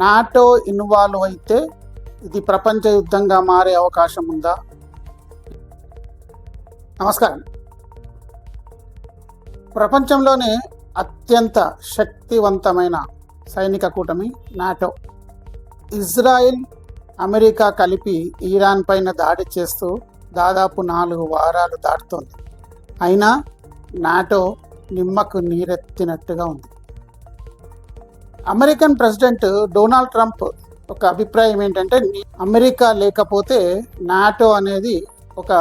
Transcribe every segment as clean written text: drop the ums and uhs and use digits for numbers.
NATO involve అయితే ఇది ప్రపంచ యుద్ధంగా మారే అవకాశం ఉందా? నమస్కారం. ప్రపంచంలోనే అత్యంత శక్తివంతమైన సైనిక కూటమి నాటో. ఇజ్రాయిల్, అమెరికా కలిపి ఇరాన్ పైన దాడి చేస్తూ దాదాపు 4 వారాలు దాటుతోంది. అయినా నాటో నిమ్మకు నీరెత్తినట్టుగా ఉంది. అమెరికన్ ప్రెసిడెంట్ డొనాల్డ్ ట్రంప్ ఒక అభిప్రాయం ఏంటంటే, అమెరికా లేకపోతే నాటో అనేది ఒక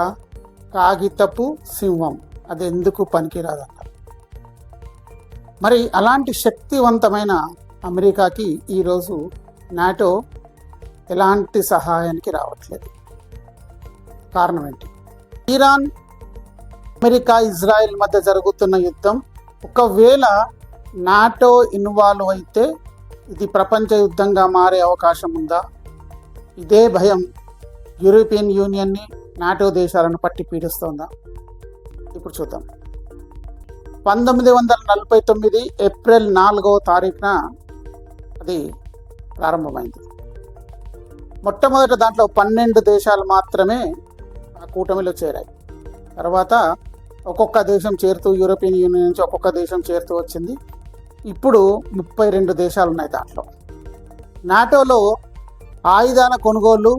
కాగితపు సింహం, అది ఎందుకు పనికిరాదన్న. మరి అలాంటి శక్తివంతమైన అమెరికాకి ఈరోజు నాటో ఎలాంటి సహాయానికి రావట్లేదు. కారణం ఏంటి? ఇరాన్, అమెరికా, ఇజ్రాయెల్ మధ్య జరుగుతున్న యుద్ధం ఒకవేళ నాటో ఇన్వాల్వ్ అయితే ఇది ప్రపంచ యుద్ధంగా మారే అవకాశం ఉందా? ఇదే భయం యూరోపియన్ యూనియన్ని, నాటో దేశాలను పట్టి పీడిస్తోందా? ఇప్పుడు చూద్దాం. 1949 ఏప్రిల్ 4వ తారీఖున అది ప్రారంభమైంది. మొట్టమొదట దాంట్లో 12 దేశాలు మాత్రమే ఆ కూటమిలో చేరాయి. తర్వాత ఒక్కొక్క దేశం చేరుతూ, యూరోపియన్ యూనియన్ నుంచి ఒక్కొక్క దేశం చేరుతూ వచ్చింది. ఇప్పుడు 32 దేశాలు ఉన్నాయి దాంట్లో. నాటోలో ఆయుధాల కొనుగోలు,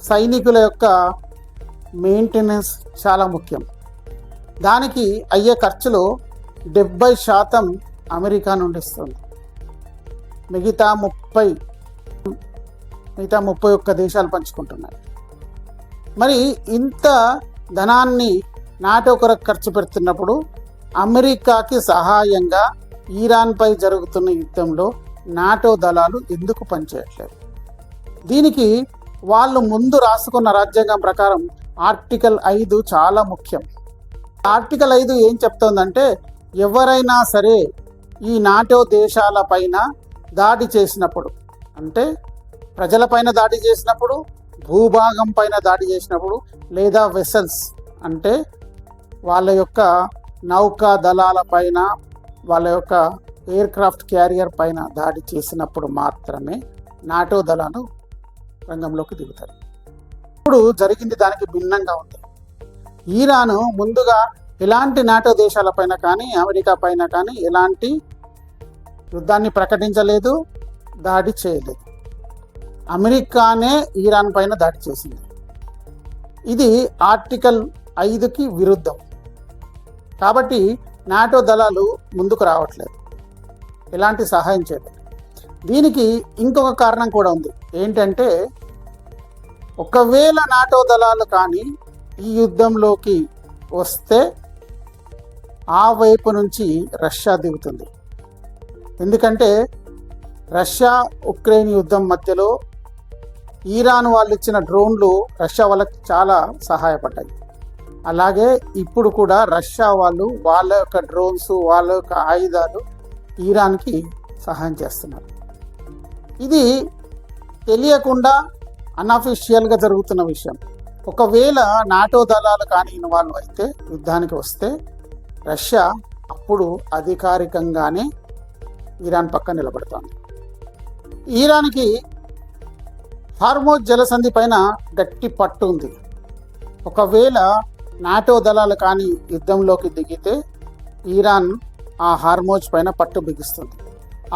సైనికుల యొక్క మెయింటెనెన్స్ చాలా ముఖ్యం. దానికి అయ్యే ఖర్చులో 70% అమెరికా నుండి ఇస్తుంది. మిగతా 31 దేశాలు పంచుకుంటున్నాయి. మరి ఇంత ధనాన్ని నాటో కొరకు ఖర్చు పెడుతున్నప్పుడు అమెరికాకి సహాయంగా ఇరాన్పై జరుగుతున్న యుద్ధంలో నాటో దళాలు ఎందుకు పనిచేయట్లేదు? దీనికి వాళ్ళు ముందు రాసుకున్న రాజ్యాంగం ప్రకారం ఆర్టికల్ 5 చాలా ముఖ్యం. ఆర్టికల్ 5 ఏం చెప్తోందంటే, ఎవరైనా సరే ఈ నాటో దేశాల పైన దాడి చేసినప్పుడు, అంటే ప్రజలపైన దాడి చేసినప్పుడు, భూభాగం పైన దాడి చేసినప్పుడు, లేదా వెసల్స్ అంటే వాళ్ళ యొక్క నౌకా దళాల పైన, వాళ్ళ యొక్క ఎయిర్ క్రాఫ్ట్ క్యారియర్ పైన దాడి చేసినప్పుడు మాత్రమే నాటో దళాలు రంగంలోకి దిగుతారు. ఇప్పుడు జరిగింది దానికి భిన్నంగా ఉంది. ఇరాన్ ముందుగా ఎలాంటి నాటో దేశాలపైన కానీ, అమెరికా పైన కానీ ఎలాంటి యుద్ధాన్ని ప్రకటించలేదు, దాడి చేయలేదు. అమెరికానే ఇరాన్ పైన దాడి చేసింది. ఇది ఆర్టికల్ 5కి విరుద్ధం. కాబట్టి నాటో దళాలు ముందుకు రావట్లేదు, ఎలాంటి సహాయం చేయలేదు. దీనికి ఇంకొక కారణం కూడా ఉంది. ఏంటంటే, ఒకవేళ నాటో దళాలు కానీ ఈ యుద్ధంలోకి వస్తే ఆ వైపు నుంచి రష్యా దిగుతుంది. ఎందుకంటే రష్యా ఉక్రెయిన్ యుద్ధం మధ్యలో ఇరాన్ వాళ్ళు ఇచ్చిన డ్రోన్లు రష్యా వాళ్ళకి చాలా సహాయపడ్డాయి. అలాగే ఇప్పుడు కూడా రష్యా వాళ్ళు వాళ్ళ యొక్క డ్రోన్స్, వాళ్ళ యొక్క ఆయుధాలు ఇరాన్కి సహాయం చేస్తున్నారు. ఇది తెలియకుండా అన్అఫీషియల్గా జరుగుతున్న విషయం. ఒకవేళ నాటో దళాలు కానీ ఇన్వాల్వ్ అయితే, యుద్ధానికి వస్తే, రష్యా అప్పుడు అధికారికంగానే ఇరాన్ పక్క నిలబడుతోంది. ఇరాన్కి హార్మోజ్ జలసంధి పైన గట్టి పట్టు ఉంది. ఒకవేళ నాటో దళాలు కానీ యుద్ధంలోకి దిగితే ఇరాన్ ఆ హార్మోజ్ పైన పట్టు బిగిస్తుంది.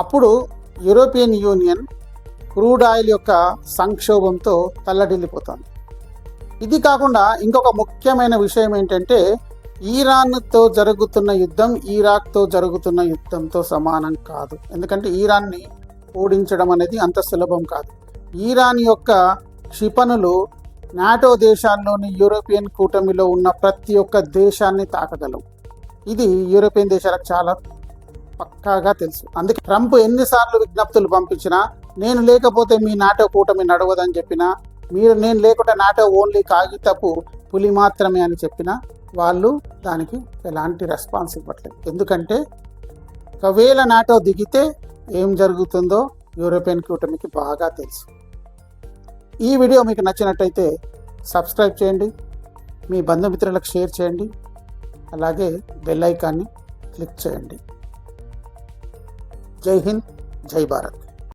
అప్పుడు యూరోపియన్ యూనియన్ క్రూడ్ ఆయిల్ యొక్క సంక్షోభంతో తల్లడిల్లిపోతుంది. ఇది కాకుండా ఇంకొక ముఖ్యమైన విషయం ఏంటంటే, ఇరాన్తో జరుగుతున్న యుద్ధం ఇరాక్తో జరుగుతున్న యుద్ధంతో సమానం కాదు. ఎందుకంటే ఇరాన్ని ఓడించడం అనేది అంత సులభం కాదు. ఇరాన్ యొక్క క్షిపణులు నాటో దేశాల్లోని యూరోపియన్ కూటమిలో ఉన్న ప్రతి ఒక్క దేశాన్ని తాకగలవు. ఇది యూరోపియన్ దేశాలకు చాలా పక్కాగా తెలుసు. అందుకే ట్రంప్ ఎన్నిసార్లు విజ్ఞప్తులు పంపించినా, నేను లేకపోతే మీ నాటో కూటమి నడవదని చెప్పినా, నేను లేకుండా నాటో ఓన్లీ కాగితపు పులి మాత్రమే అని చెప్పినా, వాళ్ళు దానికి ఎలాంటి రెస్పాన్స్ ఇవ్వట్లేదు. ఎందుకంటే ఒకవేళ నాటో దిగితే ఏం జరుగుతుందో యూరోపియన్ కూటమికి బాగా తెలుసు. ఈ వీడియో మీకు నచ్చినట్టయితే సబ్స్క్రైబ్ చేయండి, మీ బంధుమిత్రులకు షేర్ చేయండి, అలాగే బెల్ ఐకాన్ని క్లిక్ చేయండి. జై హింద్, జై భారత్.